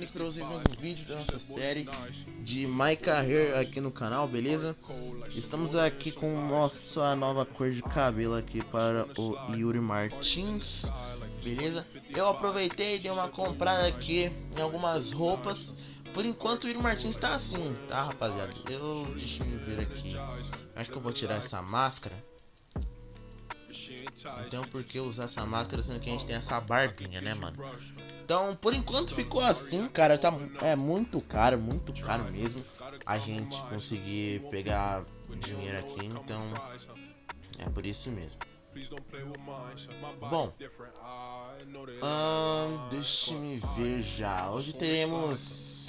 aqui pra vocês mais um vídeo da nossa série de Mycarrer aqui no canal, beleza? Estamos aqui com nossa nova cor de cabelo aqui para o Yuri Martins, beleza? Eu aproveitei e dei uma comprada aqui em algumas roupas. Por enquanto o Yuri Martins tá assim, tá, rapaziada? Deixa eu ver aqui. Acho que eu vou tirar essa máscara. Não tem por que usar essa máscara, sendo que a gente tem essa barbinha, né, mano? Então, por enquanto ficou assim, cara. É muito caro mesmo a gente conseguir pegar dinheiro aqui. Então, é por isso mesmo. Bom, deixa me ver já. Hoje teremos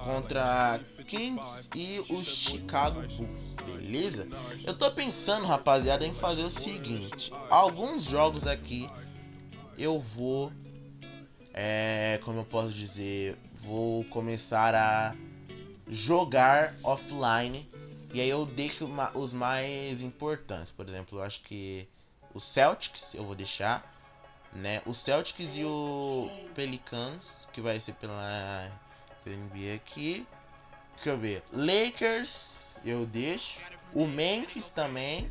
contra Kings e o Chicago Bulls, beleza? Eu tô pensando, rapaziada, em fazer o seguinte: alguns jogos aqui eu vou, como eu posso dizer, vou começar a jogar offline. E aí eu deixo os mais importantes. Por exemplo, eu acho que o Celtics eu vou deixar, né? O Celtics e o Pelicans, que vai ser pela NBA aqui. Deixa eu ver. Lakers eu deixo. O Memphis também.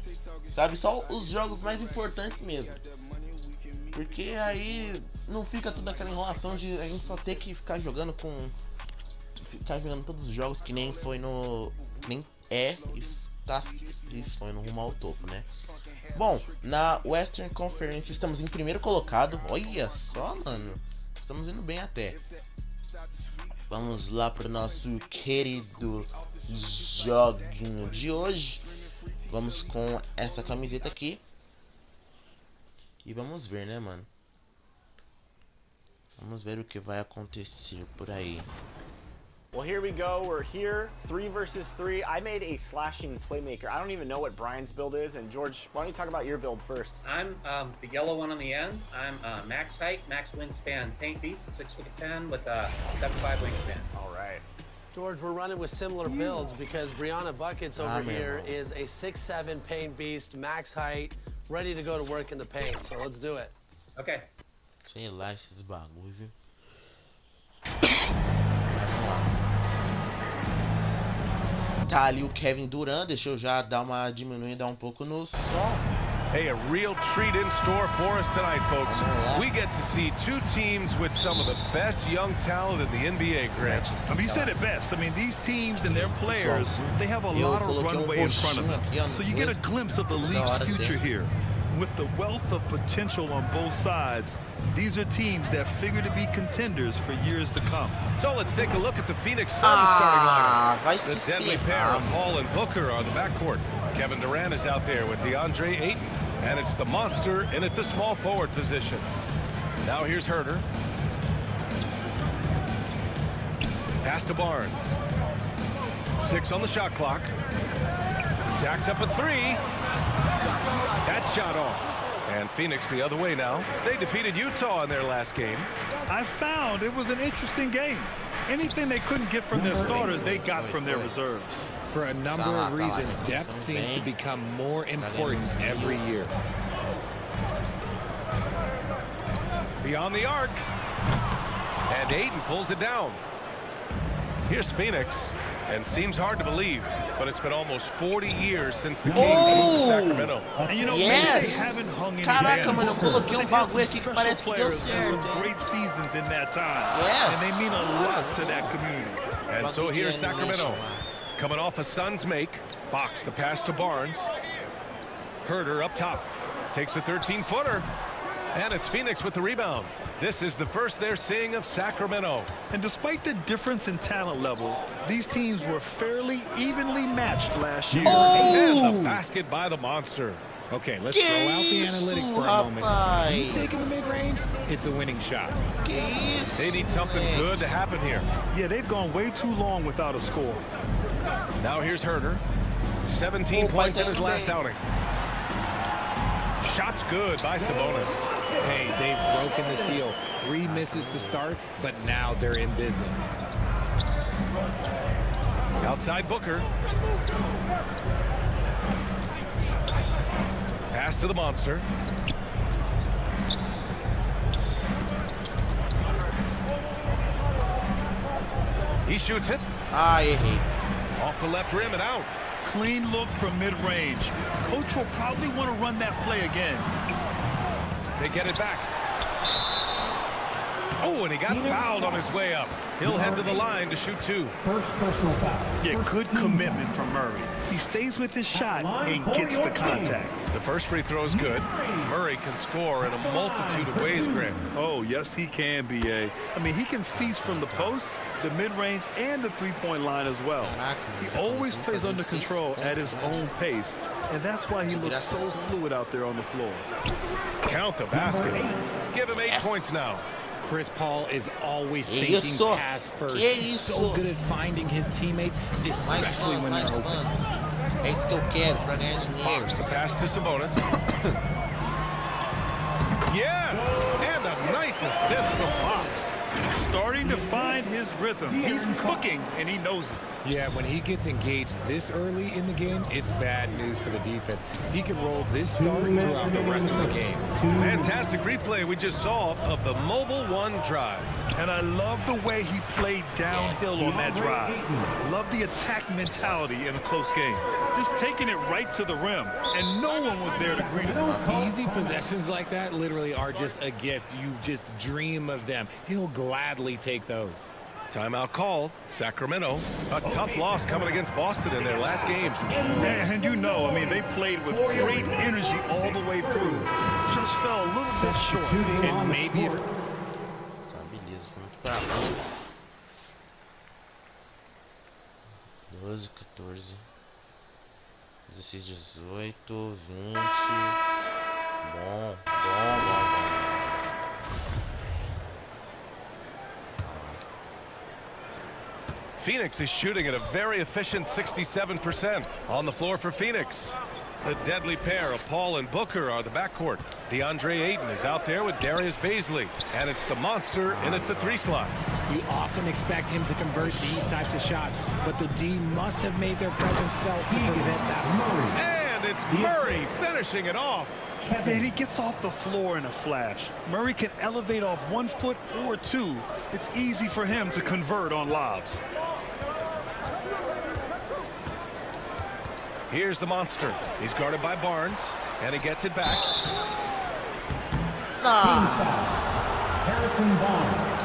Sabe? Só os jogos mais importantes mesmo. Porque aí não fica tudo aquela enrolação de a gente só ter que ficar jogando com... Ficar jogando todos os jogos que nem foi no... Que nem e foi no rumo ao topo, né? Bom, na Western Conference estamos em primeiro colocado. Olha só, mano. Estamos indo bem até. Vamos lá pro nosso querido joguinho de hoje. Vamos com essa camiseta aqui. E vamos ver, né, mano? Vamos ver o que vai acontecer por aí. Well, here we go. We're here, 3 versus 3. I made a slashing playmaker. I don't even know what Brian's build is. And George, why don't you talk about your build first? I'm the yellow one on the end. I'm max height, max wingspan, tank beast, 6'10" with a 7'5" wingspan. All right. George, we're running with similar builds because Brianna Buckets over here is a 6'7" paint beast, max height, ready to go to work in the paint. So let's do it. Okay. Sei lá esses bagulho, viu? Tá ali o Kevin Durant, deixa eu já dar uma diminuída um pouco no som. Hey, a real treat in store for us tonight, folks. We get to see two teams with some of the best young talent in the NBA, Grant. I mean, you said it best. I mean, these teams and their players, they have a lot of runway in front of them. So you get a glimpse of the league's future here. With the wealth of potential on both sides, these are teams that figure to be contenders for years to come. So let's take a look at the Phoenix Suns starting lineup. The deadly pair of Paul and Booker are the backcourt. Kevin Durant is out there with DeAndre Ayton, and it's the monster in at the small forward position. Now here's Herter. Pass to Barnes. 6 on the shot clock. Jacks up a 3. That shot off. And Phoenix the other way now. They defeated Utah in their last game. I found it was an interesting game. Anything they couldn't get from their starters, they got from their reserves. For a number of reasons, depth seems to become more important every year. Beyond the arc. And Ayton pulls it down. Here's Phoenix. And seems hard to believe, but it's been almost 40 years since the Kings moved to Sacramento. And you know, maybe they haven't hung in Caraca, mano, eu coloquei They've bagulho had some aqui que special parece que deu players and certo, some hein? great seasons in that time. Yeah. And they mean a lot to that community. And so here's Sacramento. Coming off a Suns make. Fox the pass to Barnes. Herter up top. Takes a 13-footer. And it's Phoenix with the rebound. This is the first they're seeing of Sacramento. And despite the difference in talent level, these teams were fairly evenly matched last year. And the basket by the monster. Okay, let's throw out the analytics for a moment. He's taking the mid-range. It's a winning shot. They need something good to happen here. Yeah, they've gone way too long without a score. Now here's Herter. 17 points in his last outing. Shot's good by Sabonis. Hey, they've broken the seal. 3 misses to start, but now they're in business. Outside Booker. Pass to the monster. He shoots it. Off the left rim and out. Clean look from mid-range. Coach will probably want to run that play again. They get it back. Oh, and he got fouled on his way up. He'll head to the line to shoot 2. First personal foul. Yeah, good commitment from Murray. He stays with his shot and gets the contact. The first free throw is good. Murray can score in a multitude of ways, Grant. Oh, yes, he can, B.A. I mean, he can feast from the post, the mid-range, and the three-point line as well. He always plays under control at his own pace, and that's why he looks so fluid out there on the floor. Count the basket. Give him 8 points now. Chris Paul is always thinking pass first. He's so good at finding his teammates, especially when they're open. Fox the pass to Sabonis. Yes! And a nice assist from Fox. Starting to find his rhythm. He's cooking, and he knows it. Yeah, when he gets engaged this early in the game, it's bad news for the defense. He can roll this start throughout the rest of the game. Fantastic replay we just saw of the Mobile 1 drive. And I love the way he played downhill on that drive. Love the attack mentality in a close game. Just taking it right to the rim, and no one was there to greet him. Easy possessions like that literally are just a gift. You just dream of them. He'll gladly take those. Timeout called. Sacramento. A tough loss coming against Boston in their last game. And you know, I mean, they played with great energy all the way through. Just fell a little bit short. And maybe if... Tá, beleza. Foi muito pra frente. 12, 14, 16, 18, 20. Bom. Phoenix is shooting at a very efficient 67%. On the floor for Phoenix. The deadly pair of Paul and Booker are the backcourt. DeAndre Ayton is out there with Darius Baisley. And it's the monster in at the 3 slot. You often expect him to convert these types of shots, but the D must have made their presence felt to prevent that. And it's Murray finishing it off. And he gets off the floor in a flash. Murray can elevate off 1 foot or 2. It's easy for him to convert on lobs. Here's the monster. He's guarded by Barnes, and he gets it back. Harrison Barnes.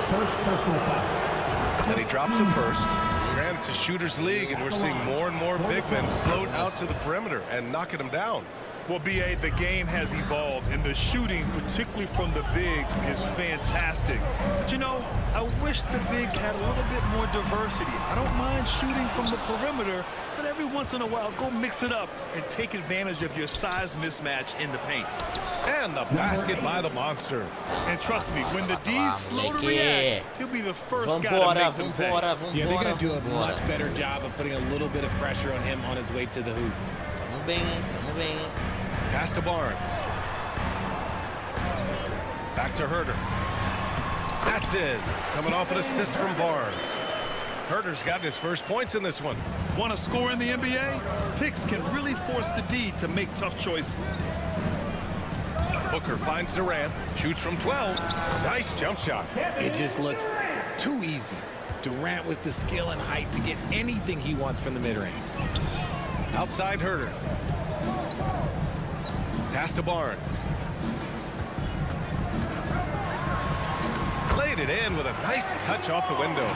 First personal foul. And he drops it first. Grant, it's a shooter's league, and we're seeing more and more big men float out to the perimeter and knocking them down. Well, B.A., the game has evolved, and the shooting, particularly from the bigs, is fantastic. But, you know, I wish the bigs had a little bit more diversity. I don't mind shooting from the perimeter, but every once in a while, go mix it up and take advantage of your size mismatch in the paint. And the basket by the monster. And trust me, when the D's slow to react, he'll be the first guy to make them pay. Yeah, they're going to do a much better job of putting a little bit of pressure on him on his way to the hoop. Pass to Barnes. Back to Herter. That's it. Coming off an assist from Barnes. Herter's gotten his first points in this one. Want to score in the NBA? Picks can really force the D to make tough choices. Booker finds Durant. Shoots from 12. Nice jump shot. It just looks too easy. Durant with the skill and height to get anything he wants from the mid-range. Outside Herter. Pass to Barnes. Laid it in with a nice touch off the window.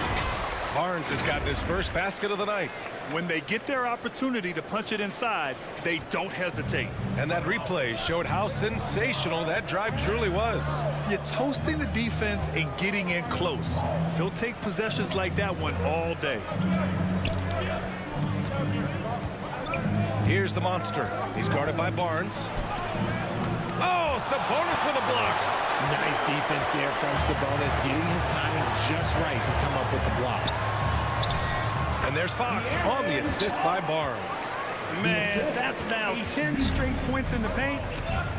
Barnes has gotten his first basket of the night. When they get their opportunity to punch it inside, they don't hesitate. And that replay showed how sensational that drive truly was. You're toasting the defense and getting in close. They'll take possessions like that one all day. Here's the monster. He's guarded by Barnes. Oh, Sabonis with a block. Nice defense there from Sabonis, getting his timing just right to come up with the block. And there's Fox on the assist by Barnes. Man, that's now 10 straight points in the paint.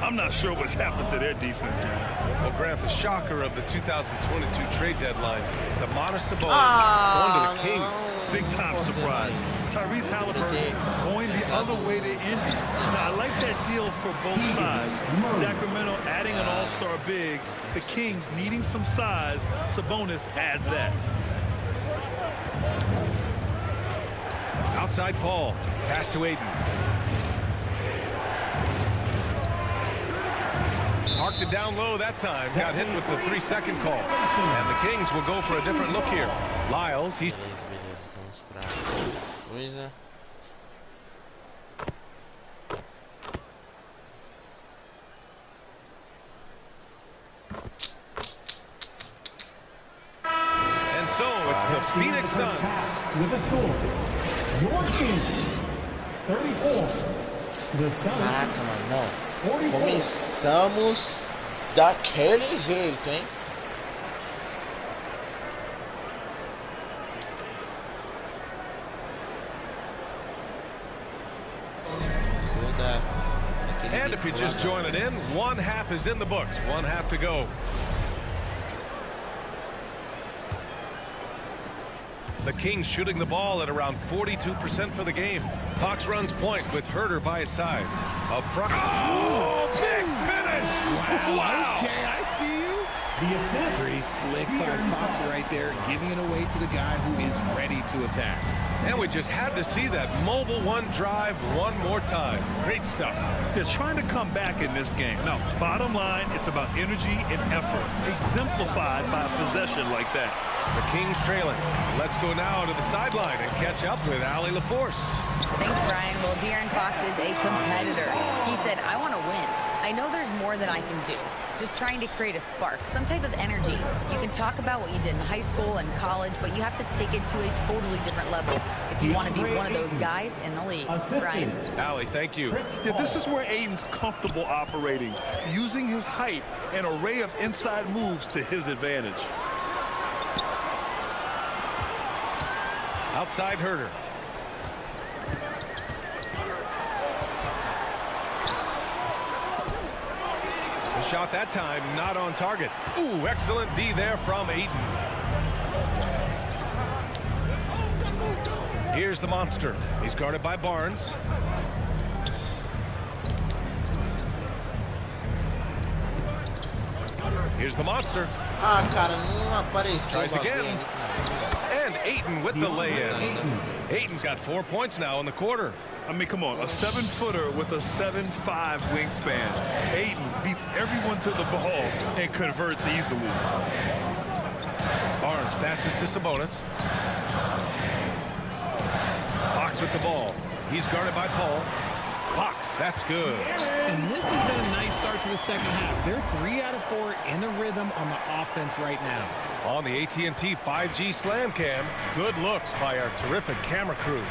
I'm not sure what's happened to their defense. Well, Grant, the shocker of the 2022 trade deadline, Domantas Sabonis going to the Kings. Big time surprise. Tyrese Halliburton going the other way to Indy. Now, I like that deal for both sides. Sacramento adding an all-star big. The Kings needing some size. Sabonis adds that. outside Paul. Pass to Aiden. Parked it down low that time. Got hit with the 3-second call. And the Kings will go for a different look here. Lyles, he's... And so it's the Phoenix Suns. With a score, your Kings 34. The Suns. Caraca, mano, não. 44. Começamos daquele jeito, hein? And if you're just joining in, one half is in the books. One half to go. The Kings shooting the ball at around 42% for the game. Fox runs point with Herder by his side. Up front. Oh, big finish! Wow. Okay, I see you. The assist. Pretty slick by Fox right there, giving it away to the guy who is ready to attack. And we just had to see that mobile one drive one more time. Great stuff. They're trying to come back in this game. Now, bottom line, it's about energy and effort, exemplified by a possession like that. The Kings trailing. Let's go now to the sideline and catch up with Allie LaForce. Thanks, Brian. Well, De'Aaron Fox is a competitor. He said, I want to win. I know there's more than I can do. Just trying to create a spark, some type of energy. You can talk about what you did in high school and college, but you have to take it to a totally different level if you want to be one of those guys in the league. Brian. Allie, thank you. Yeah, this is where Aiden's comfortable operating, using his height and array of inside moves to his advantage. Outside Herder. The shot that time not on target. Ooh, excellent D there from Aiden. Here's the monster. He's guarded by Barnes. Here's the monster. Ah, cara, não apareceu. Tries again. And Ayton with the lay-in. Ayton's got 4 points now in the quarter. I mean, come on, a 7-footer with a 7'5" wingspan. Ayton beats everyone to the ball and converts easily. Barnes passes to Sabonis. Fox with the ball. He's guarded by Paul. Fox, that's good. And this has been a nice start to the second half. They're 3 out of 4 in the rhythm on the offense right now. On the AT&T 5G Slam Cam, good looks by our terrific camera crew.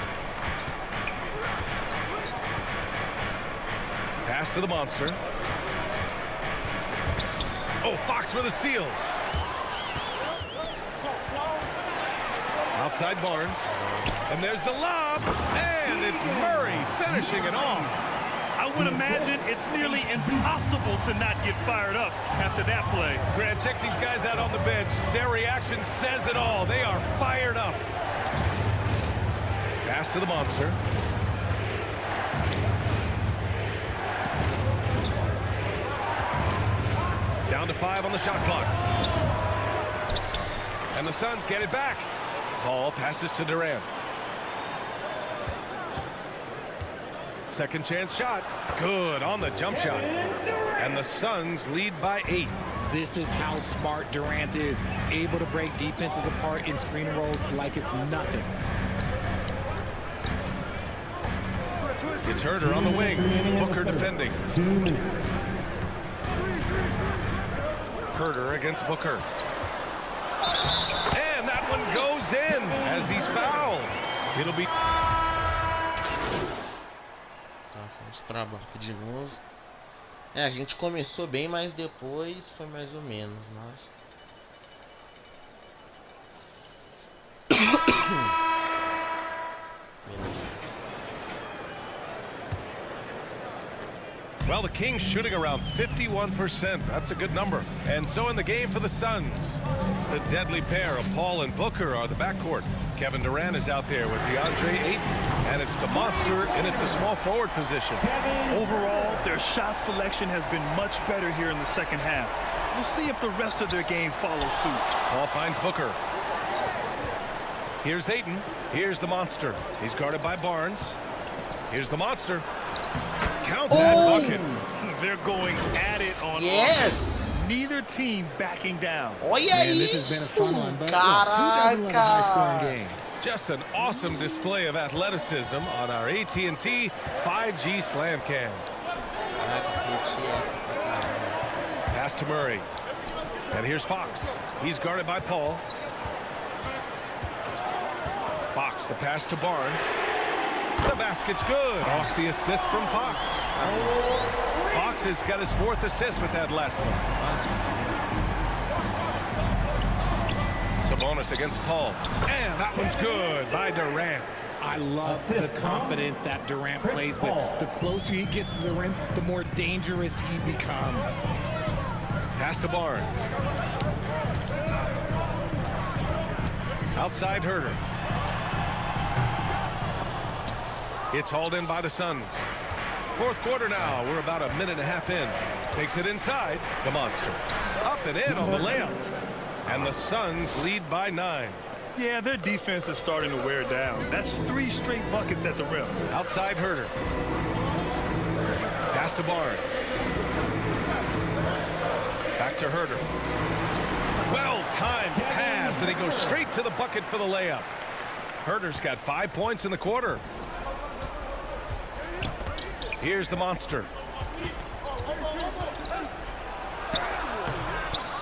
Pass to the monster. Oh, Fox with a steal. Outside Barnes. And there's the lob. And it's Murray finishing it off. I would imagine it's nearly impossible to not get fired up after that play. Grant, check these guys out on the bench. Their reaction says it all. They are fired up. Pass to the monster. Down to 5 on the shot clock. And the Suns get it back. Paul passes to Durant. Second chance shot. Good on the jump shot. And the Suns lead by 8. This is how smart Durant is. Able to break defenses apart in screen rolls like it's nothing. It's Herder on the wing. Booker defending. Herder against Booker. And that one goes in as he's fouled. It'll be... Tá, vamos pra banco de novo. A gente começou bem, mas depois foi mais ou menos, mas... Well, the Kings shooting around 51%. That's a good number. And so in the game for the Suns, the deadly pair of Paul and Booker are the backcourt. Kevin Durant is out there with DeAndre Ayton. And it's the monster in at the small forward position. Overall, their shot selection has been much better here in the second half. We'll see if the rest of their game follows suit. Paul finds Booker. Here's Ayton. Here's the monster. He's guarded by Barnes. Here's the monster. Count that bucket. They're going at it on Yes. offense. Neither team backing down. Olha Man, this isso. has been a fun one, but look, who doesn't love a high-scoring game? Just an awesome display of athleticism on our AT&T 5G Slam Cam. Pass to Murray. And here's Fox. He's guarded by Paul. Fox, the pass to Barnes. The basket's good. Off the assist from Fox. Fox has got his 4th assist with that last one. Sabonis against Paul. And that one's good by Durant. I love the confidence that Durant plays with. The closer he gets to the rim, the more dangerous he becomes. Pass to Barnes. Outside Herter. It's hauled in by the Suns. 4th quarter now. We're about a minute and a half in. Takes it inside. The monster. Up and in on the layup. And the Suns lead by 9. Yeah, their defense is starting to wear down. That's 3 straight buckets at the rim. Outside Herter. Pass to Barnes. Back to Herter. Well-timed pass, and he goes straight to the bucket for the layup. Herter's got 5 points in the quarter. Here's the monster.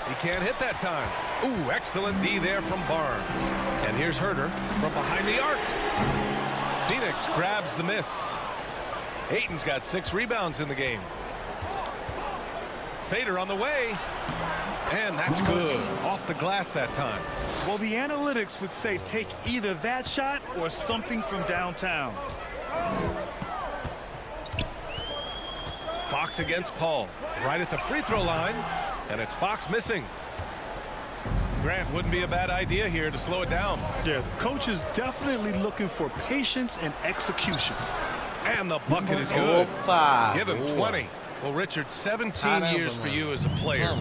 He can't hit that time. Ooh, excellent D there from Barnes. And here's Herter from behind the arc. Phoenix grabs the miss. Ayton's got 6 rebounds in the game. Fader on the way. And that's good. Off the glass that time. Well, the analytics would say take either that shot or something from downtown. Fox against Paul. Right at the free throw line. And it's Fox missing. Grant, wouldn't be a bad idea here to slow it down. Yeah, coach is definitely looking for patience and execution. And the bucket is good. Opa. Give him 20. Well, Richard, 17 years for you as a player.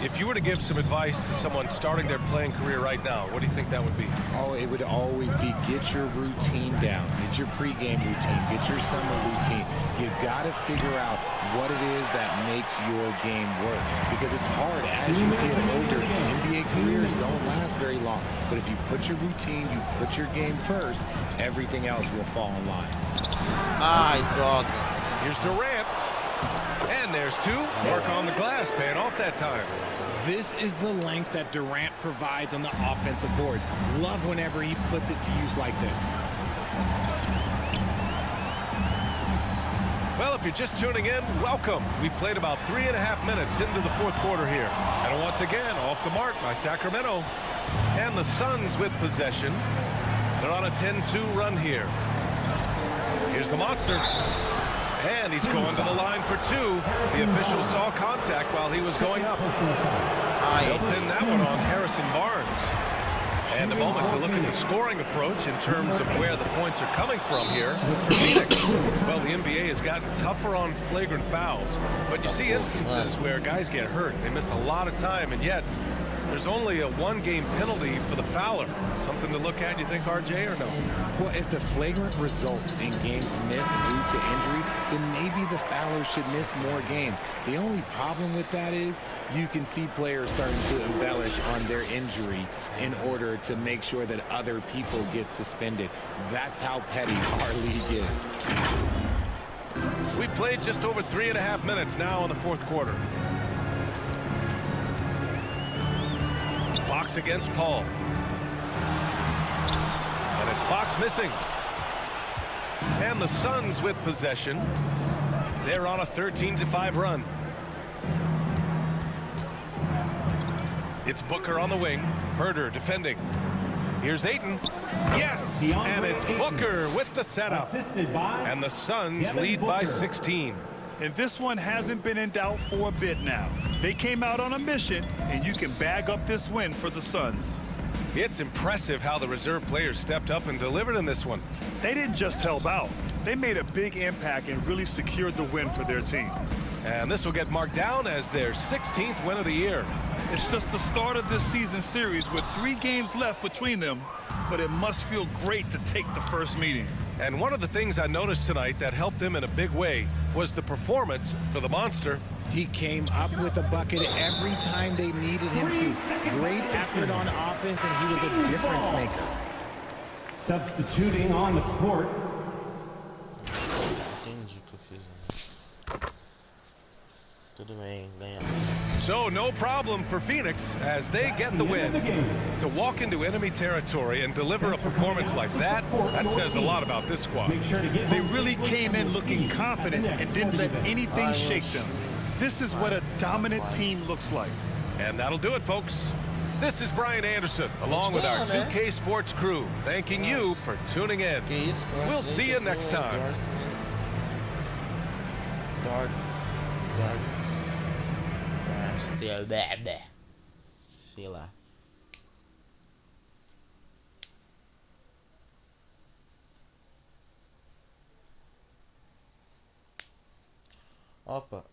If you were to give some advice to someone starting their playing career right now, what do you think that would be? Oh, it would always be get your routine down. Get your pregame routine. Get your summer routine. You got to figure out what it is that makes your game work. Because it's hard as you get older. NBA careers don't last very long. But if you put your routine, you put your game first, everything else will fall in line. Ai, droga. Here's Durant. And there's 2. Work on the glass, paying off that time. This is the length that Durant provides on the offensive boards. Love whenever he puts it to use like this. Well, if you're just tuning in, welcome. We played about 3.5 minutes into the 4th quarter here. And once again, off the mark by Sacramento. And the Suns with possession. They're on a 10-2 run here. Here's the monster. And he's going to the line for 2. The official saw contact while he was going up. They'll pin that one on Harrison Barnes. And a moment to look at the scoring approach in terms of where the points are coming from here for Phoenix. Well, the NBA has gotten tougher on flagrant fouls. But you see instances where guys get hurt. They miss a lot of time, and yet there's only a 1-game penalty for the fouler. Something to look at, you think, RJ, or no? Well, if the flagrant results in games missed due to injury, then maybe the fouler should miss more games. The only problem with that is you can see players starting to embellish on their injury in order to make sure that other people get suspended. That's how petty our league is. We've played just over 3.5 minutes now in the 4th quarter. Fox against Paul. And it's Fox missing. And the Suns with possession. They're on a 13-5 run. It's Booker on the wing. Herter defending. Here's Ayton. Yes! And it's Booker with the setup. And the Suns lead by 16. And this one hasn't been in doubt for a bit now. They came out on a mission, and you can bag up this win for the Suns. It's impressive how the reserve players stepped up and delivered in this one. They didn't just help out. They made a big impact and really secured the win for their team. And this will get marked down as their 16th win of the year. It's just the start of this season series with 3 games left between them. but it must feel great to take the first meeting. And one of the things I noticed tonight that helped him in a big way was the performance for the Monster. He came up with a bucket every time they needed him to. Great effort on offense, and he was a difference maker. Substituting on the court. Entendi o que eu fiz. Tudo bem, ganhamos. So no problem for Phoenix as they get the win. To walk into enemy territory and deliver a performance like that, that says a lot about this squad. They really came in looking confident and didn't let anything shake them. This is what a dominant team looks like. And that'll do it, folks. This is Brian Anderson, along with our 2K Sports crew, thanking you for tuning in. We'll see you next time. Sei lá. Opa.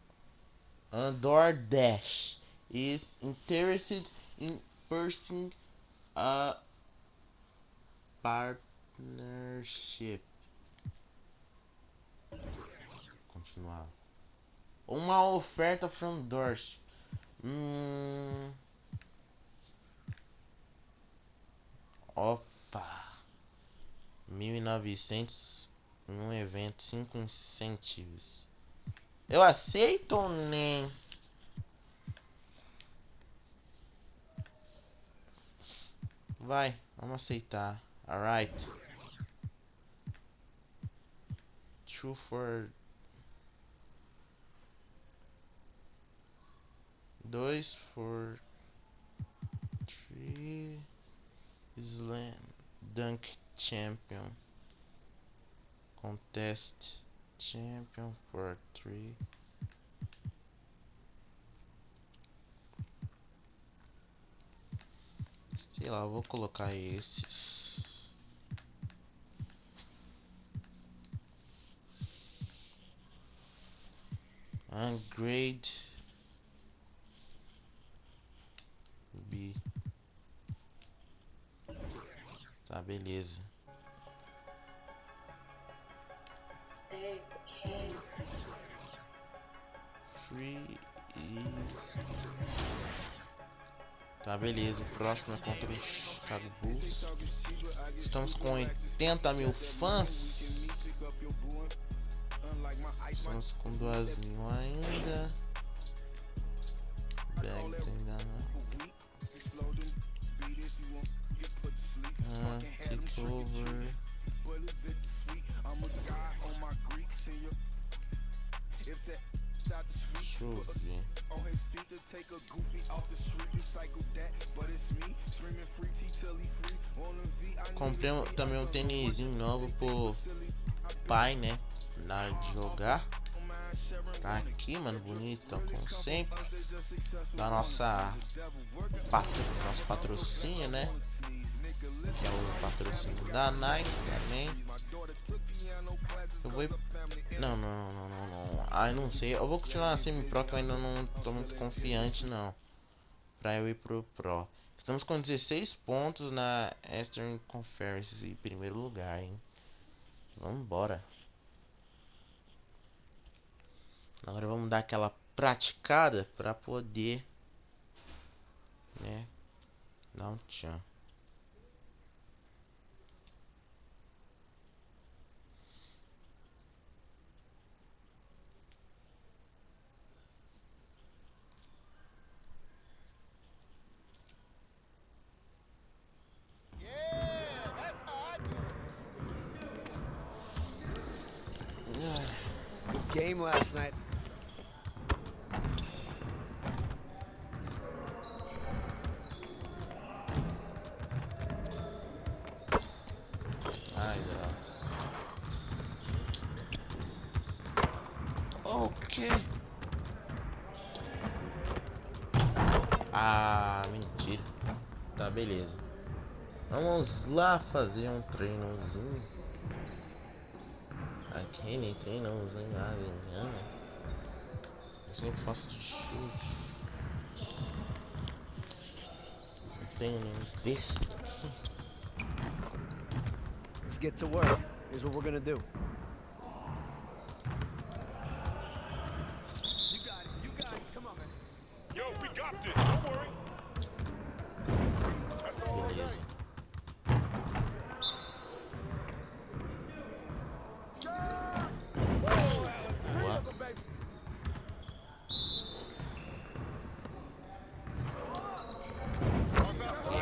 Andor Dash is interested in pursuing a partnership. Continuar. Uma oferta from Doors. Opa. 1.900 num evento, 5 incentivos. Eu aceito ou nem? Vai, vamos aceitar. Alright. 2 for 2 for 3 Slam Dunk Champion Contest Champion for 3. Sei lá, vou colocar esses. Grade B. Tá, beleza. Free is... Tá, beleza. O próximo é contra o Chicago Bulls. Estamos com 80 mil fãs. Estamos com 2.000 ainda. Bags ainda não. Takeover. Deixa eu ver. Comprei também um tênisinho novo pro pai, né? Na hora de jogar. Tá aqui, mano, bonito, como sempre. Da nosso patrocínio, né? Que é o patrocínio da Nike também. Eu vou... Não. Ai, não sei. Eu vou continuar na semi-pro, que eu ainda não tô muito confiante, não. Pra eu ir pro Pro. Estamos com 16 pontos na Eastern Conference em primeiro lugar, hein? Vambora. Agora vamos dar aquela praticada pra poder, né? Dar um tchan. Game last night. Ai, não. Ok. Ah, mentira. Tá, beleza. Vamos lá fazer um treinozinho. Aquele treinozinho lá, engano. Assim eu faço de chute. Não tenho nenhum desse aqui. Let's get to work. Here's what we're gonna do. You got it. You got it. Come on, man. Yo, we got this. Don't worry. That's all Beleza. Boa.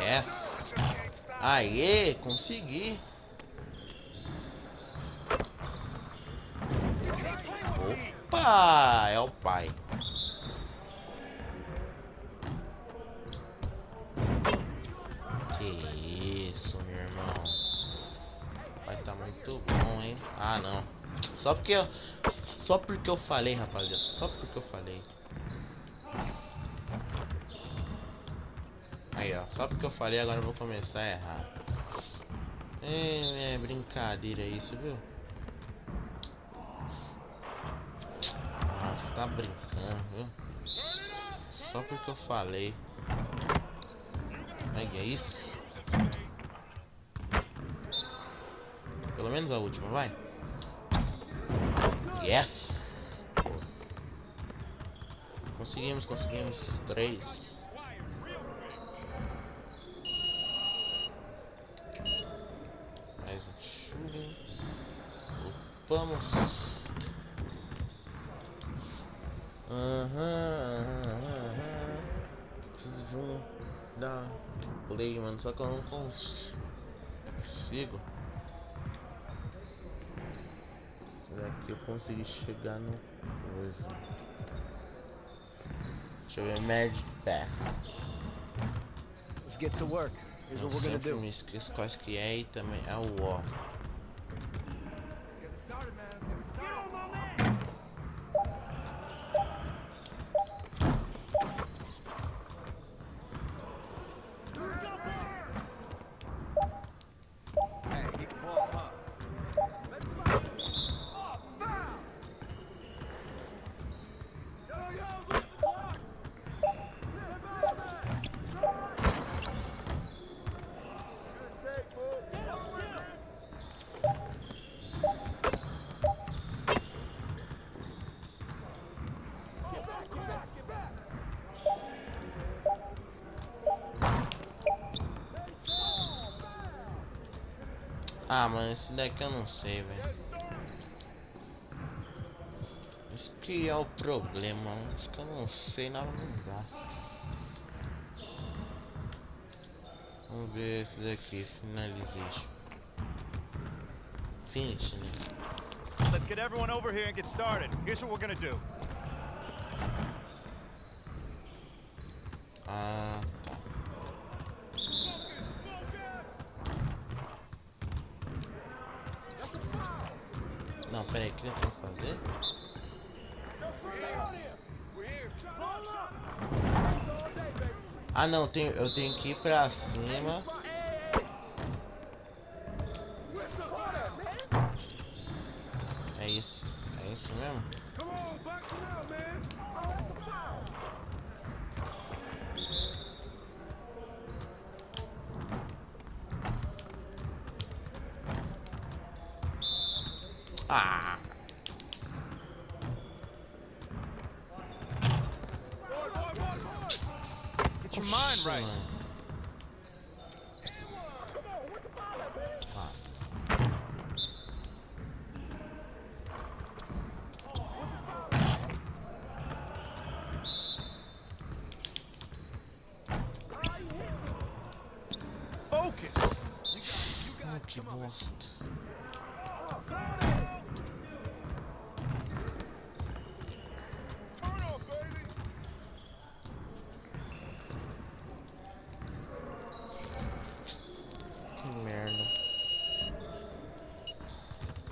Yes. Aê, consegui. Opa, é o pai. Que isso, meu irmão. O pai tá muito bom, hein? Ah, não. Só porque eu falei, rapaziada. Só porque eu falei. Aí, ó. Só porque eu falei, agora eu vou começar a errar. É brincadeira isso, viu? Nossa, tá brincando, viu? Só porque eu falei. Aí, é isso? Pelo menos a última, vai. Yes! Conseguimos. 3. Mais um chute. Upamos. Preciso de um da play, mano. Só que eu não consigo. Será que eu consegui chegar no coisa? Deixa eu ver, Magic Pass. Let's get to work. Here's what we're gonna Sempre do. me esqueço quais que é e também é o O. Get it started, man. Let's get it started. Hey, get the ball up. Ah, mano, esse daqui eu não sei, velho. Isso que é o problema, mano. Isso que eu não sei, nada não dá. Vamos ver esse daqui, finalization. Finish, né? Let's get everyone over here and get started. Here's what we're gonna do. Ah, tá. Não, pera aí, o que eu tenho que fazer? Ah, não, eu tenho que ir pra cima. É isso mesmo? Ah! Get your mind right. Ah. Focus. Ah, que bosta. Que merda.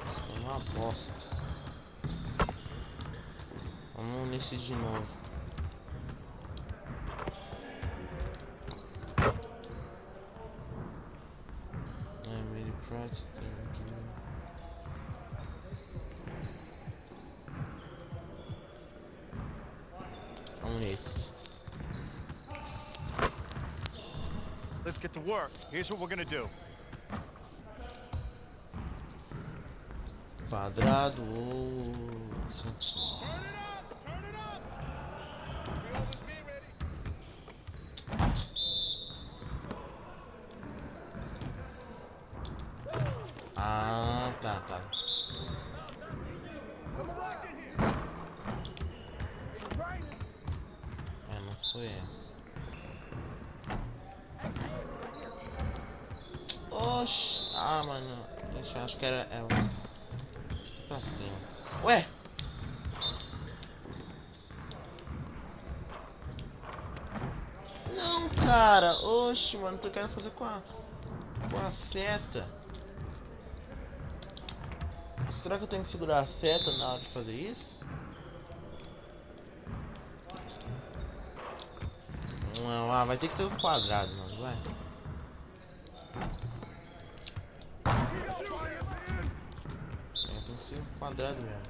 Isso é uma bosta. Vamos nesse de novo. I'm really practical. Vamos nesse. Let's get to work. Here's what we're gonna do. Quadrado ou Santos? Ah, tá. É, não foi essa. Oxi. Ah, mano. Deixa, acho que era... pra cima. Ué? Não, cara. Oxi, mano. Tu quer fazer com a seta? Será que eu tenho que segurar a seta na hora de fazer isso? Não, vai ter que ser um quadrado, mano. Vai. Tem que ser um quadrado mesmo.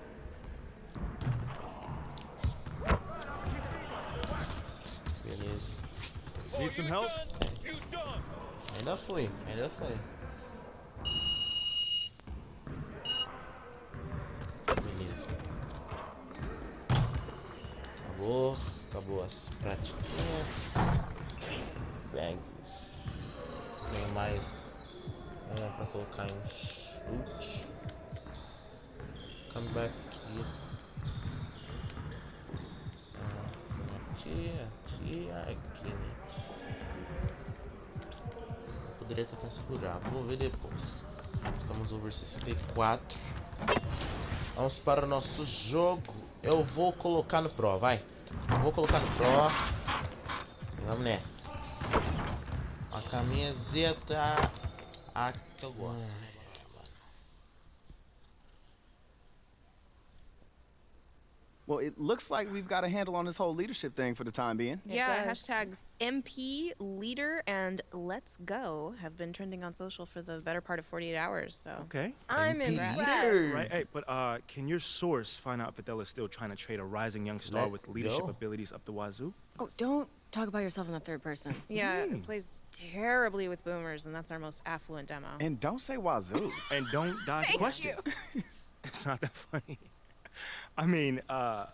Beleza. Need some help? Ainda foi. Beleza. Acabou as pratiquinhas. Bags. Tem mais uma pra colocar em chute. Come back aqui. Aqui, né? Poderia tentar segurar, vou ver depois. Estamos over 64. Vamos para o nosso jogo. Eu vou colocar no Pro, vai. Vou colocar no Pro. Vamos nessa. A camiseta. A que eu gosto. Well, it looks like we've got a handle on this whole leadership thing for the time being. Yeah, hashtags MP, leader, and let's go have been trending on social for the better part of 48 hours, so. Okay. I'm impressed. Right, hey, but can your source find out if Adele is still trying to trade a rising young star with leadership abilities up the wazoo? Oh, don't talk about yourself in the third person. Yeah, it plays terribly with boomers, and that's our most affluent demo. And don't say wazoo. And don't dodge the question. It's not that funny. I mean, I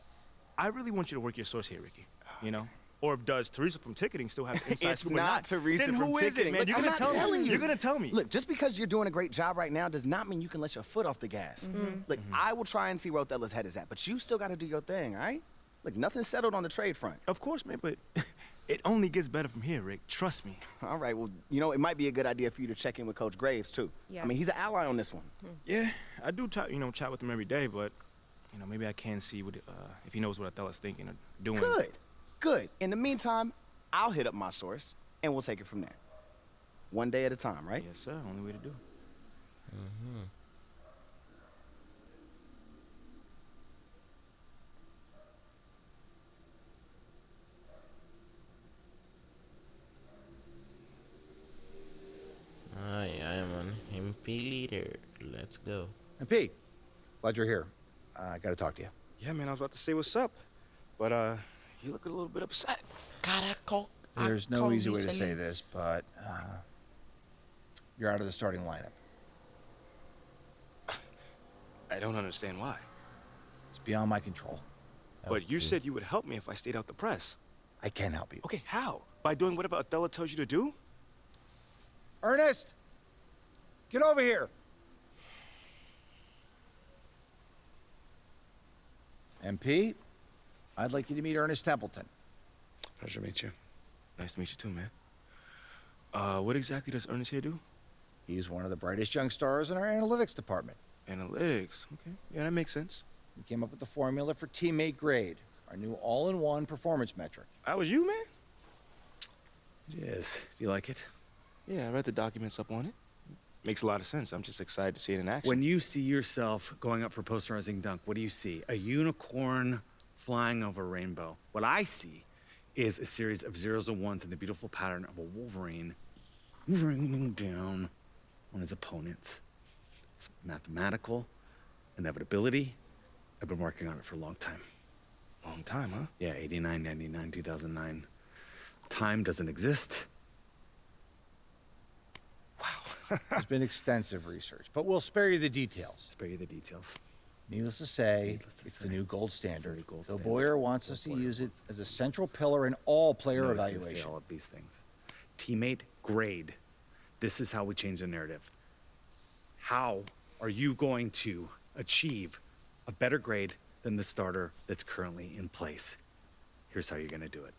really want you to work your source here, Ricky. You know? Or if does Teresa from ticketing still have inside It's scoop or not Teresa then from who is it, ticketing. man? Look, You're I'm gonna not tell telling me. you. You're gonna tell me. Look, just because you're doing a great job right now does not mean you can let your foot off the gas. Look, I will try and see where Othello's head is at, but you still got to do your thing, all right? Look, nothing's settled on the trade front. Of course, man, but it only gets better from here, Rick. Trust me. All right, well, you know, it might be a good idea for you to check in with Coach Graves, too. I mean, he's an ally on this one. Yeah, I do, chat with him every day, but, maybe I can see what if he knows what Othello's thinking or doing. Good. In the meantime, I'll hit up my source, and we'll take it from there. One day at a time, right? Yes, sir. Only way to do it. Ai, mano. MP leader. Let's go. MP, glad you're here. I gotta talk to you. Yeah, man, I was about to say what's up, but you look a little bit upset. There's no easy way to say this, but you're out of the starting lineup. I don't understand why. It's beyond my control. But you said you would help me if I stayed out the press. I can help you. Okay, how? By doing whatever Othello tells you to do? Ernest! Get over here! MP, I'd like you to meet Ernest Templeton. Pleasure to meet you. Nice to meet you too, man. What exactly does Ernest here do? He's one of the brightest young stars in our analytics department. Analytics, okay. Yeah, that makes sense. He came up with the formula for teammate grade, our new all-in-one performance metric. That was you, man? It is. Do you like it? Yeah, I read the documents up on it. Makes a lot of sense. I'm just excited to see it in action. When you see yourself going up for posterizing dunk, what do you see? A unicorn flying over a rainbow. What I see is a series of zeros and ones in the beautiful pattern of a Wolverine raining down on his opponents. It's mathematical inevitability. I've been working on it for a long time. Long time, huh? Yeah, 89, 99, 2009. Time doesn't exist. Wow. There's been extensive research, but we'll spare you the details. Spare you the details. Needless to say, it's the new gold standard. Phil Boyer wants us to use it as a central pillar in all player evaluation. All of these things. Teammate grade. This is how we change the narrative. How are you going to achieve a better grade than the starter that's currently in place? Here's how you're going to do it.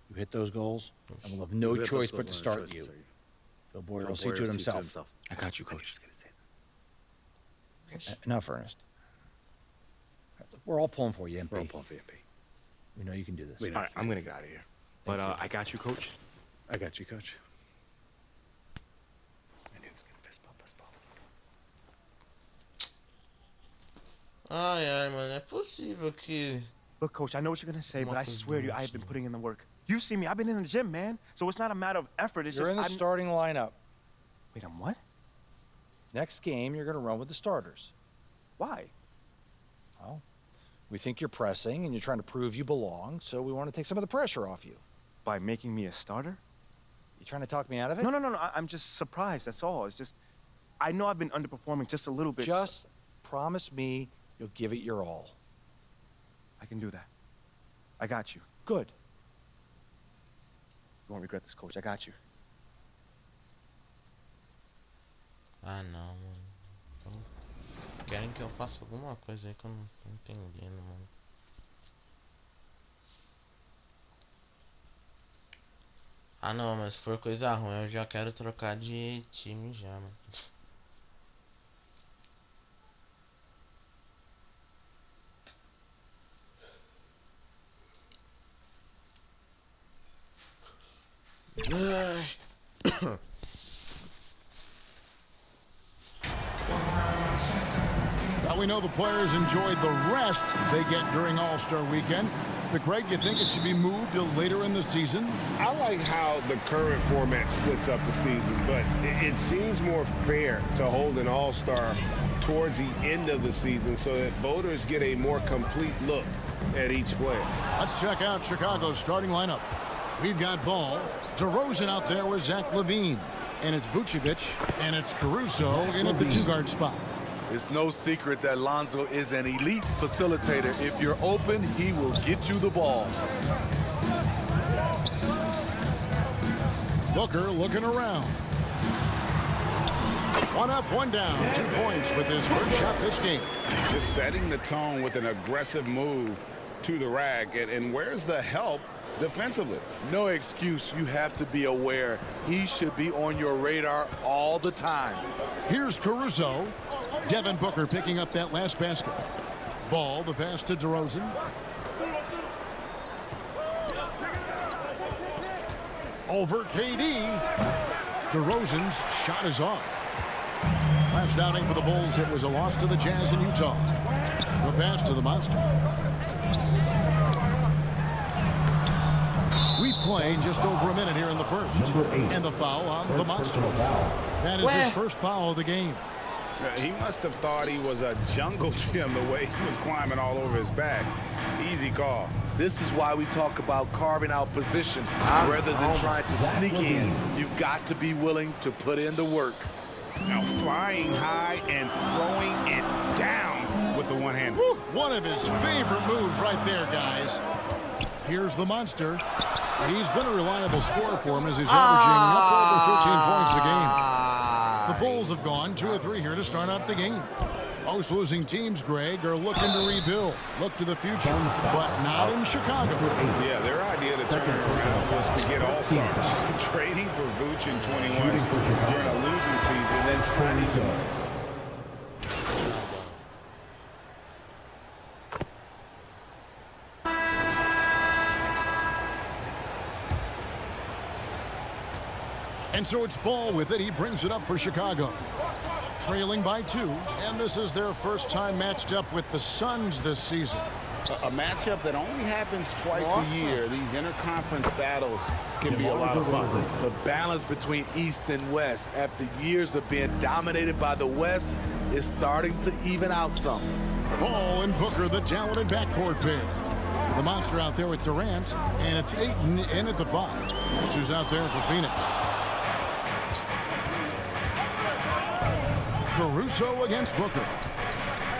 You hit those goals, and we'll have no choice but to start you. Phil Boyer will see to it himself. I got you, Coach. I'm just going to say that. Okay, enough, Ernest. We're all pulling for you, MP. We're all pulling for you, MP. We know you can do this. All right, I'm going to get out of here. But I got you, Coach. I got you, Coach. I knew he was going to fist bump us both. Ai, ai, mano, é possível que... Look, Coach, I know what you're going to say, but I swear to you, I have been putting in the work. You see me, I've been in the gym, man. So it's not a matter of effort, it's You're in the starting lineup. Wait, I'm what? Next game, you're going to run with the starters. Why? Well, we think you're pressing and you're trying to prove you belong, so we want to take some of the pressure off you. By making me a starter? You trying to talk me out of it? No. I'm just surprised, that's all. It's just, I know I've been underperforming just a little bit. Just promise me you'll give it your all. I can do that. I got you. Good. You won't regret this, Coach. I got you. Ah, não, mano. Então, querem que eu faça alguma coisa aí que eu não tô entendendo, mano. Ah, não, mas se for coisa ruim, eu já quero trocar de time já, mano. Well, we know the players enjoyed the rest they get during All-Star Weekend. But Greg, you think it should be moved to later in the season? I like how the current format splits up the season, but it seems more fair to hold an All-Star towards the end of the season so that voters get a more complete look at each player. Let's check out Chicago's starting lineup. We've got Ball, DeRozan out there with Zach LaVine, and it's Vucevic, and it's Caruso in at the two-guard spot. It's no secret that Lonzo is an elite facilitator. If you're open, he will get you the ball. Booker looking around. One up, one down. 2 points with his first shot this game. Just setting the tone with an aggressive move to the rack. And where's the help defensively? No excuse. You have to be aware. He should be on your radar all the time. Here's Caruso. Devin Booker picking up that last basket. Ball, the pass to DeRozan. Over KD. DeRozan's shot is off. Last outing for the Bulls, it was a loss to the Jazz in Utah. The pass to the Monster. We played just over a minute here in the first. And the foul on the Monster. That is his first foul of the game. He must have thought he was a jungle gym the way he was climbing all over his back. Easy call. This is why we talk about carving out position rather than trying to sneak in. You've got to be willing to put in the work. Now flying high and throwing it down with the one hand. One of his favorite moves right there, guys. Here's the Monster. He's been a reliable scorer for him as he's averaging up over 13 points a game. The Bulls have gone 2 or 3 here to start out the game. Most losing teams, Greg, are looking to rebuild, look to the future, but not in Chicago. Yeah, their idea to turn around was to get all-stars. Trading for Vooch in 21 during a losing season, then signing him. And so it's Ball with it. He brings it up for Chicago. Trailing by 2, and this is their first time matched up with the Suns this season. A matchup that only happens twice a year. These interconference battles can be a lot of fun. The balance between East and West after years of being dominated by the West is starting to even out some. Ball and Booker, the talented backcourt pair. The monster out there with Durant, and it's Ayton in at the 5. That's who's out there for Phoenix. Caruso against Booker.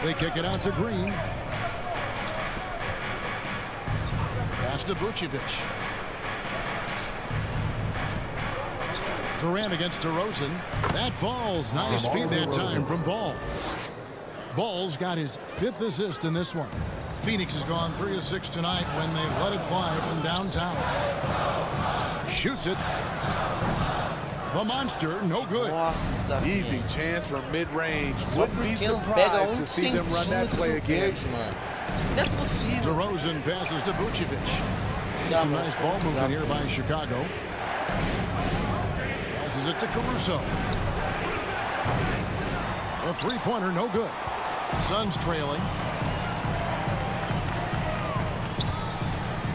They kick it out to Green. Pass to Vucevic. Durant against DeRozan. That falls. Nice feed that time from Ball. Ball's got his 5th assist in this one. Phoenix has gone 3 of 6 tonight when they've let it fly from downtown. Shoots it. The monster, no good. Easy chance from mid-range. Wouldn't be surprised to see them run that play again. DeRozan passes to Vucevic. Some nice ball movement here by Chicago. Passes it to Caruso. A three-pointer, no good. Suns trailing.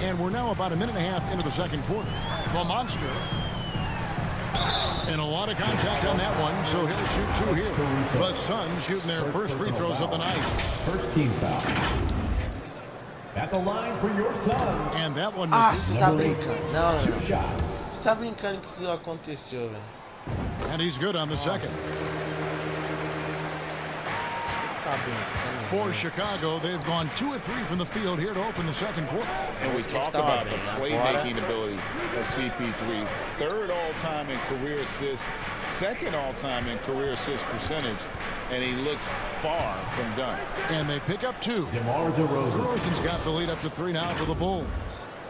And we're now about a minute and a half into the second quarter. The monster. And a lot of contact on that one, so he'll shoot 2 here. The Suns shooting their first free throws of the night. First team foul. At the line for your Suns. And that one misses. Você tá brincando. Não, Two não. shots. Você tá brincando que isso aconteceu, velho. And he's good on the second. For Chicago, they've gone 2 of 3 from the field here to open the second quarter. And we talk about the playmaking ability of CP3. 3rd all-time in career assists, 2nd all-time in career assist percentage, and he looks far from done. And they pick up 2. DeRozan's got the lead up to 3 now for the Bulls.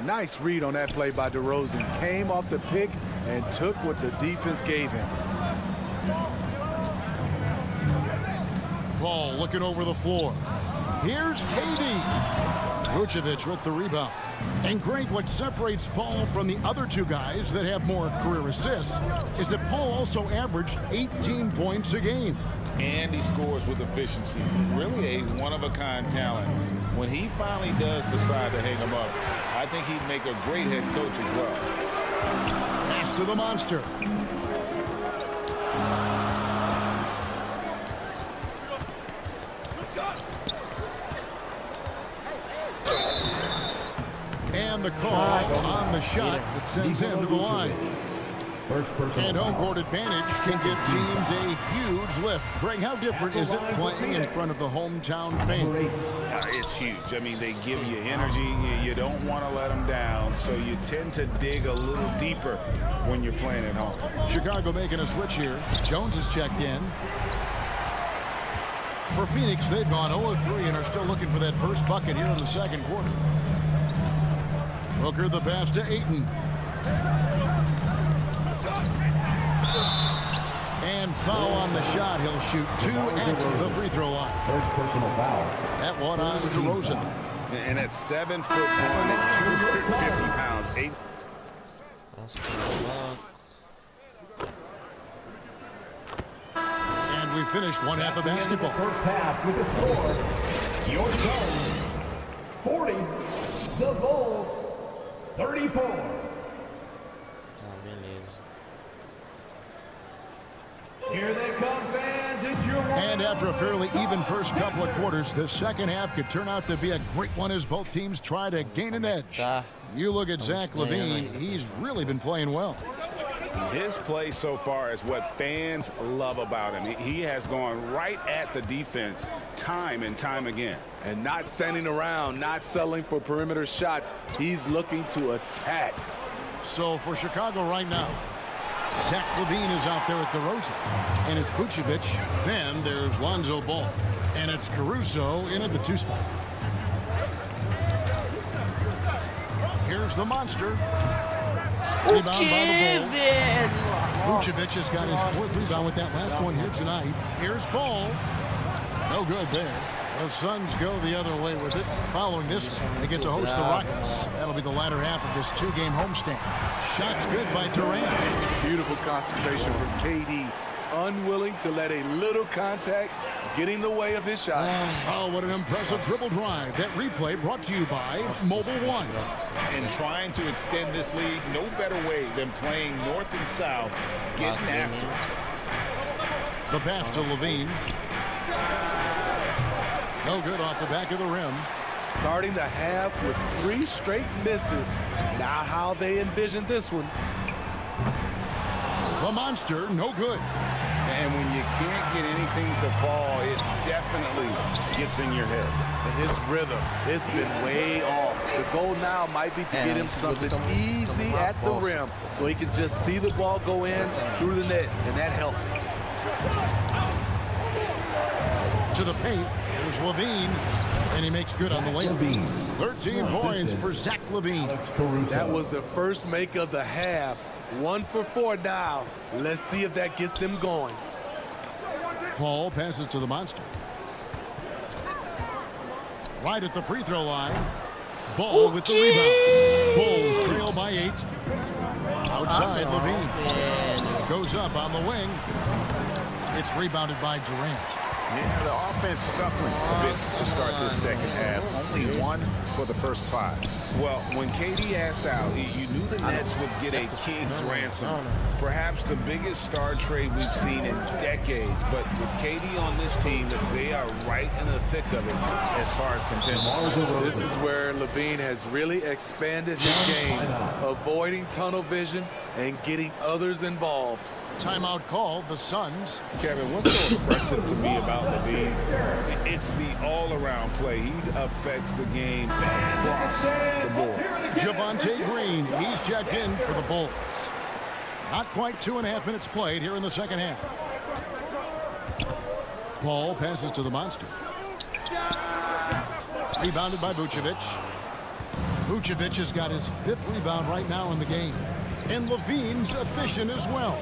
Nice read on that play by DeRozan. Came off the pick and took what the defense gave him. Ball looking over the floor. Here's KD. Vucevic with the rebound. And Greg, what separates Paul from the other 2 guys that have more career assists is that Paul also averaged 18 points a game. And he scores with efficiency. Really a one-of-a-kind talent. When he finally does decide to hang him up, I think he'd make a great head coach as well. Pass to the monster. And the call on the shot that sends him to the line. And home court advantage can give teams a huge lift. Greg, how different is it playing in front of the hometown fans? It's huge. I mean, they give you energy. You don't want to let them down, so you tend to dig a little deeper when you're playing at home. Chicago making a switch here. Jones has checked in. For Phoenix, they've gone 0-3 and are still looking for that first bucket here in the second quarter. Booker the pass to Ayton. And foul on the shot. He'll shoot 2 at the free throw line. First personal foul. That one on DeRozan. And at 7'1" and 250 pounds, 8. And we finished one half of basketball. First half with the score. Your Suns 40. The Bulls 34. Here they come, fans. It's your And after a fairly even first couple of quarters, the second half could turn out to be a great one as both teams try to gain an edge. You look at Zach LaVine, he's really been playing well. His play so far is what fans love about him. He has gone right at the defense time and time again. And not standing around, not settling for perimeter shots. He's looking to attack. So for Chicago right now, Zach LaVine is out there at DeRozan. And it's Vucevic. Then there's Lonzo Ball. And it's Caruso in at the 2 spot. Here's the monster. Rebound by the Bulls. Vucevic has got his 4th rebound with that last one here tonight. Here's Ball. No good there. The Suns go the other way with it. Following this one, they get to host the Rockets. That'll be the latter half of this 2-game homestand. Shots good by Durant. Beautiful concentration from KD. Unwilling to let a little contact get in the way of his shot. Oh, what an impressive dribble drive. That replay brought to you by Mobile One. And trying to extend this lead, no better way than playing north and south, getting after it. The pass to LaVine. No good off the back of the rim. Starting the half with 3 straight misses. Not how they envisioned this one. The monster, no good. And when you can't get anything to fall, it definitely gets in your head. And his rhythm, it's been way off. The goal now might be to get him something easy at the rim so he can just see the ball go in through the net, and that helps. To the paint, here's Levine, and he makes good on the layup. 13 points for Zach Levine. That was the first make of the half. 1 for 4 now. Let's see if that gets them going. Paul passes to the monster. Right at the free throw line. Ball with the rebound. Bulls trail by 8. Outside, Levine. Goes up on the wing. It's rebounded by Durant. Yeah, the offense scuffling a bit to start this second half. Only 1 for the first 5. Well, when KD asked out, you knew the Nets would get a king's ransom. Perhaps the biggest star trade we've seen in decades. But with KD on this team, they are right in the thick of it as far as contention. This is where Levine has really expanded his game, avoiding tunnel vision and getting others involved. Timeout call, the Suns. Kevin, what's so impressive to me about Levine? It's the all-around play. He affects the game across the board. Javonte Green, he's checked in for the Bulls. Not quite 2.5 minutes played here in the second half. Paul passes to the monster. Rebounded by Vucevic. Vucevic has got his 5th rebound right now in the game. And Levine's efficient as well.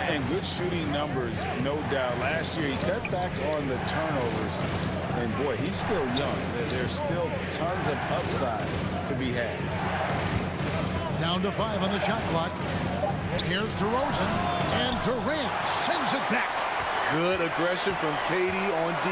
And good shooting numbers, no doubt. Last year, he cut back on the turnovers. And, boy, he's still young. There's still tons of upside to be had. Down to 5 on the shot clock. Here's DeRozan. And Durant sends it back. Good aggression from KD on D.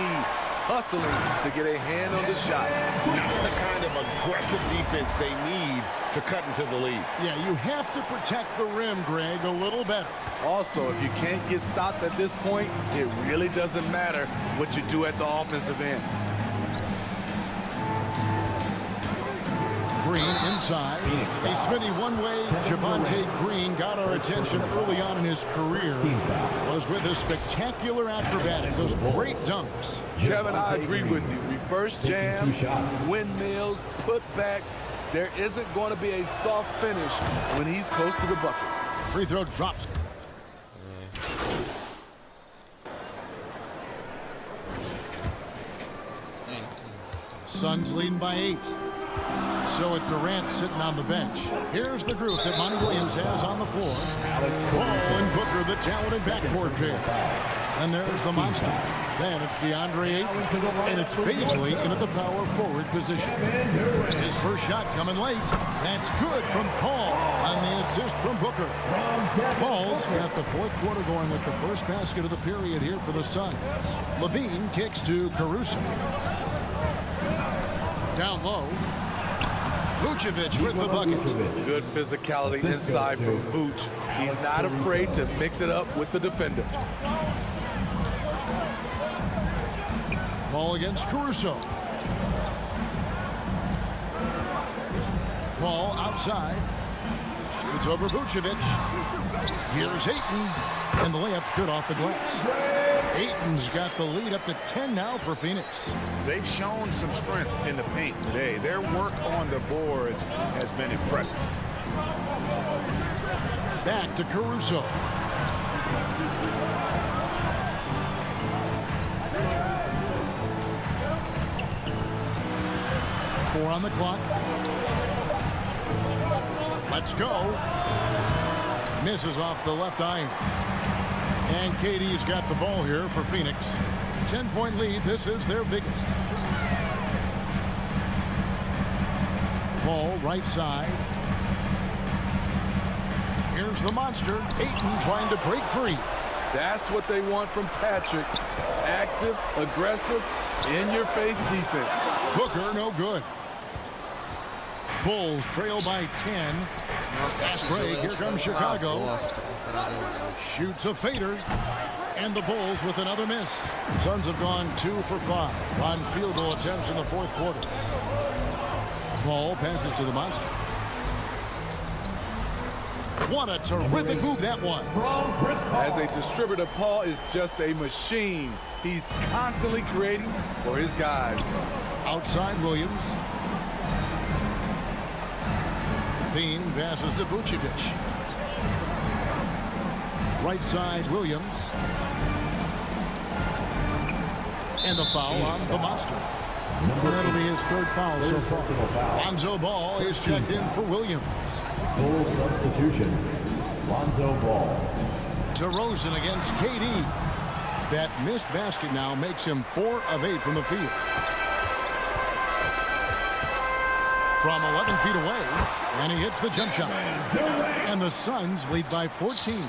Hustling to get a hand on the shot. Not the kind of aggressive defense they need to cut into the lead. Yeah, you have to protect the rim, Greg, a little better. Also, if you can't get stops at this point, it really doesn't matter what you do at the offensive end. Green inside. A Smitty one-way. Javonte Green got our attention early on in his career. Was with his spectacular acrobatics, those great dunks. Kevin, I agree with you. Reverse jams, windmills, putbacks. There isn't going to be a soft finish when he's close to the bucket. Free throw drops. Suns leading by 8. So with Durant sitting on the bench, here's the group that Monty Williams has on the floor. Paul and Booker, the talented backcourt pair. And there's the monster. Then it's DeAndre Ayton, and it's Beasley in at the power forward position. His first shot coming late. That's good from Paul on the assist from Booker. Paul's got the 4th quarter going with the first basket of the period here for the Suns. Levine kicks to Caruso. Down low. Vucevic with the bucket. Good physicality inside from Vuce. He's not afraid to mix it up with the defender. Ball against Caruso. Paul outside. Shoots over Vucevic. Here's Ayton. And the layup's good off the glass. Ayton's got the lead up to 10 now for Phoenix. They've shown some strength in the paint today. Their work on the boards has been impressive. Back to Caruso. Four on the clock. Let's go. Misses off the left iron. And KD's got the ball here for Phoenix. 10-point lead. This is their biggest. Ball right side. Here's the monster. Ayton trying to break free. That's what they want from Patrick. Active, aggressive, in-your-face defense. Booker, no good. Bulls trail by 10. Fast break. Here comes Chicago. Shoots a fader. And the Bulls with another miss. Suns have gone 2 for 5 on field goal attempts in the 4th quarter. Ball passes to the monster. What a terrific move that was. As a distributor, Paul is just a machine. He's constantly creating for his guys. Outside Williams. Bean passes to Vucevic. Right side Williams. And the foul on the monster. That'll be his third foul so far. Lonzo Ball is checked in for Williams. Full substitution. Lonzo Ball. DeRozan against KD. That missed basket now makes him 4 of 8 from the field. From 11 feet away, and he hits the jump shot. And the Suns lead by 14.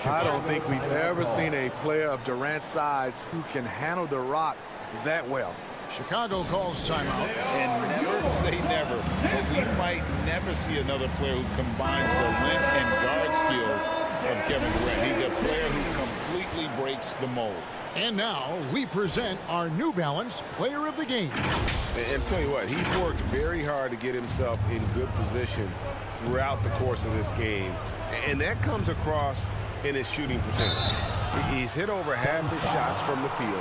I don't think we've ever seen a player of Durant's size who can handle the rock that well. Chicago calls timeout. And never say never, but we might never see another player who combines the length and guard skills of Kevin Durant. He's a player who completely breaks the mold. And now we present our New Balance Player of the Game. And tell you what, he's worked very hard to get himself in good position throughout the course of this game. And that comes across in his shooting percentage. He's hit over half his shots from the field.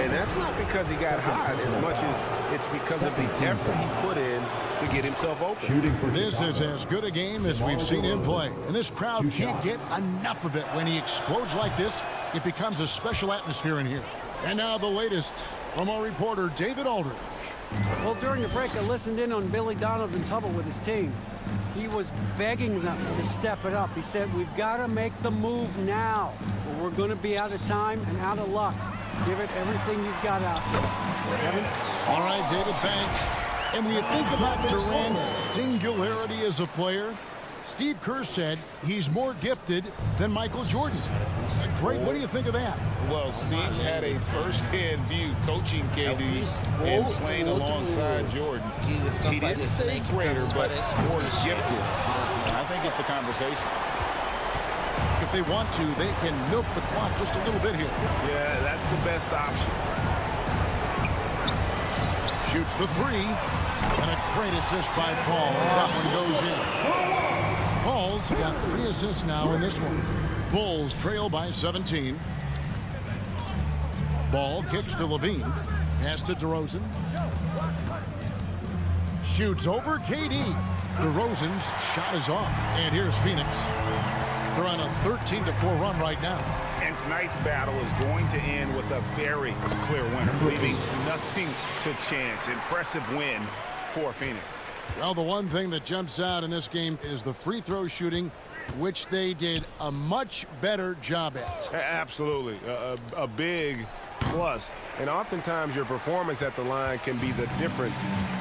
And that's not because he got hot as much as it's because of the effort he put in to get himself open. This is as good a game as we've seen him play. And this crowd can't get enough of it. When he explodes like this, it becomes a special atmosphere in here. And now the latest from our reporter, David Aldridge. Well, during the break, I listened in on Billy Donovan's huddle with his team. He was begging them to step it up. He said, we've got to make the move now, or we're going to be out of time and out of luck. Give it everything you've got out there. Kevin? All right, David, thanks. And when you think about Durant's singularity as a player, Steve Kerr said he's more gifted than Michael Jordan. Great, what do you think of that? Well, Steve's had a first-hand view coaching KD and playing alongside Jordan. He didn't say greater, but more gifted. And I think it's a conversation. If they want to, they can milk the clock just a little bit here. Yeah, that's the best option. Shoots the three. And a great assist by Paul as that one goes in. Paul's got 3 assists now in this one. Bulls trail by 17. Ball kicks to Levine. Pass to DeRozan. Shoots over KD. DeRozan's shot is off. And here's Phoenix. They're on a 13-4 run right now. And tonight's battle is going to end with a very clear winner, leaving nothing to chance. Impressive win for Phoenix. Well, the one thing that jumps out in this game is the free throw shooting, which they did a much better job at. Absolutely. A big plus. And oftentimes your performance at the line can be the difference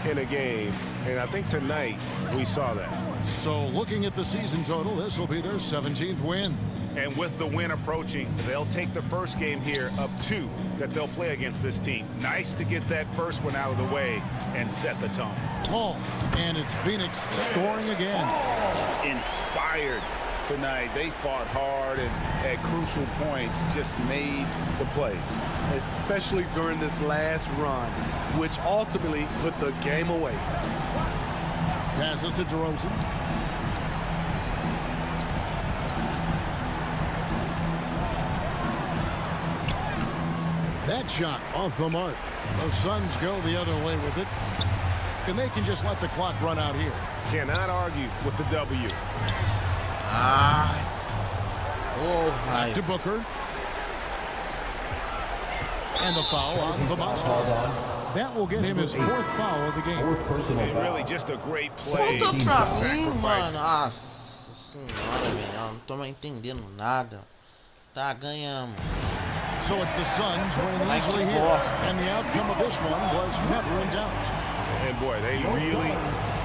in a game. And I think tonight we saw that. So looking at the season total, this will be their 17th win. And with the win approaching, they'll take the first game here of 2 that they'll play against this team. Nice to get that first one out of the way and set the tone. Tall, and it's Phoenix scoring again. Inspired tonight. They fought hard and at crucial points just made the plays. Especially during this last run, which ultimately put the game away. Passes to DeRozan. That shot off the mark. The Suns go the other way with it. And they can just let the clock run out here. Cannot argue with the W. Back to Booker. And the foul on the monster. That will get him his 4th foul of the game. And really just a great play. Solta pra mim, mano. Nossa senhora, velho. Não tô mais entendendo nada. Tá, ganhamos. So it's the Suns winning easily here. And the outcome of this one was never in doubt. And boy, they really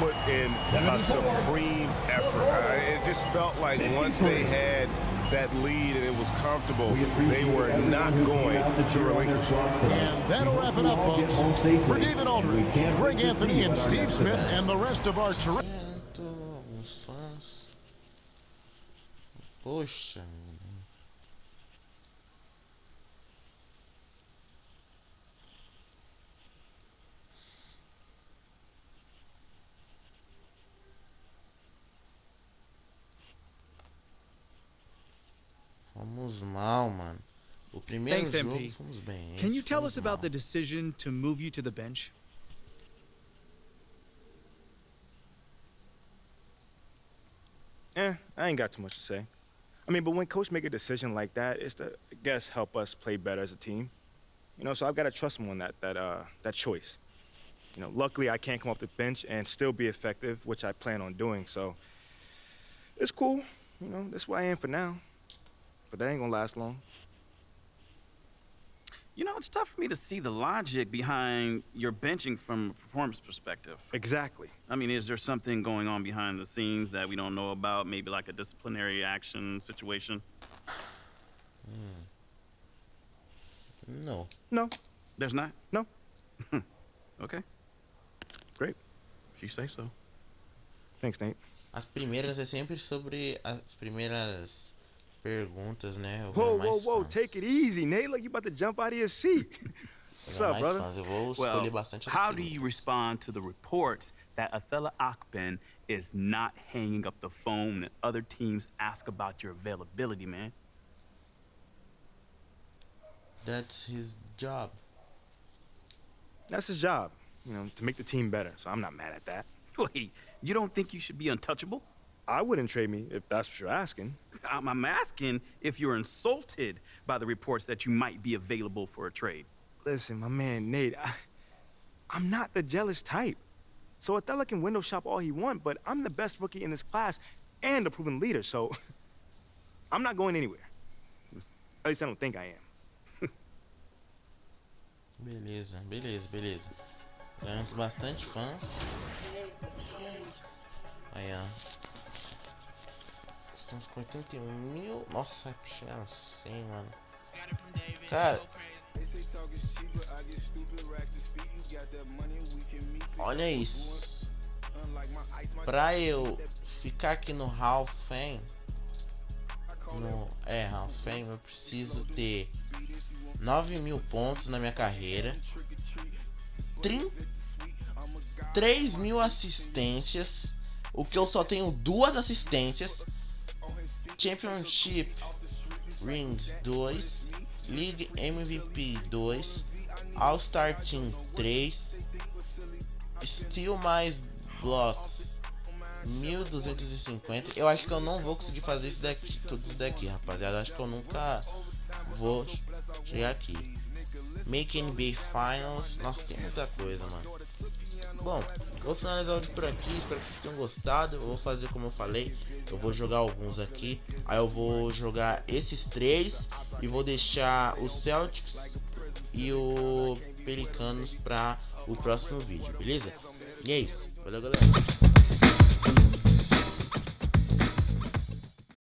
put in a supreme effort. It just felt like once they had that lead and it was comfortable, they were not going to relinquish. And that'll wrap it up, folks. For David Aldridge, Greg Anthony, and Steve Smith, and the rest of our terrific... Poxa. fomos mal, mano. O primeiro Thanks, jogo MP. fomos bem. Can you esse tell fomos us about mal. the decision to move you to the bench? I ain't got too much to say. I mean, but when coach make a decision like that, it's to, I guess, help us play better as a team. You know, so I've got to trust him on that choice. You know, luckily I can't come off the bench and still be effective, which I plan on doing. So it's cool. You know, that's where I am for now. But that ain't gonna last long. You know, it's tough for me to see the logic behind your benching from a performance perspective. Exactly. I mean, is there something going on behind the scenes that we don't know about? Maybe like a disciplinary action situation? No. No. There's not? No. Okay. Great. If you say so. Thanks, Nate. As primeiras é sempre sobre as primeiras perguntas, né? Whoa, take it easy, Nate. Like you about to jump out of your seat. What's up, brother? Eu vou escolher bastante as how do you respond to the reports that Athala Akben is not hanging up the phone and other teams ask about your availability, man? That's his job. That's his job, you know, to make the team better. So I'm not mad at that. Wait, you don't think you should be untouchable? I wouldn't trade me if that's what you're asking. I'm asking if you're insulted by the reports that you might be available for a trade. Listen, my man, Nate, I'm not the jealous type. So Athala can window shop all he wants, but I'm the best rookie in this class and a proven leader, so I'm not going anywhere. At least I don't think I am. Beleza. Ganhamos bastante fãs. Aí, ó. Estamos com 81.000. Nossa, vai chegar no 100, mano. Cara, olha isso. Pra eu ficar aqui no Hall of Fame, Hall of Fame, eu preciso ter 9.000 pontos na minha carreira, 3.000 assistências, o que eu só tenho 2 assistências, Championship Rings 2, League MVP 2, All-Star Team 3, Steal mais Blocks 1.250. Eu acho que eu não vou conseguir fazer isso daqui, tudo isso daqui, rapaziada. Acho que eu nunca vou chegar aqui. Make NBA Finals. Nossa, tem muita coisa, mano. Bom, vou finalizar o vídeo por aqui. Espero que vocês tenham gostado. Eu vou fazer como eu falei. Eu vou jogar alguns aqui. Aí eu vou jogar esses 3 e vou deixar o Celtics e o Pelicanos para o próximo vídeo, beleza? E é isso. Valeu, galera.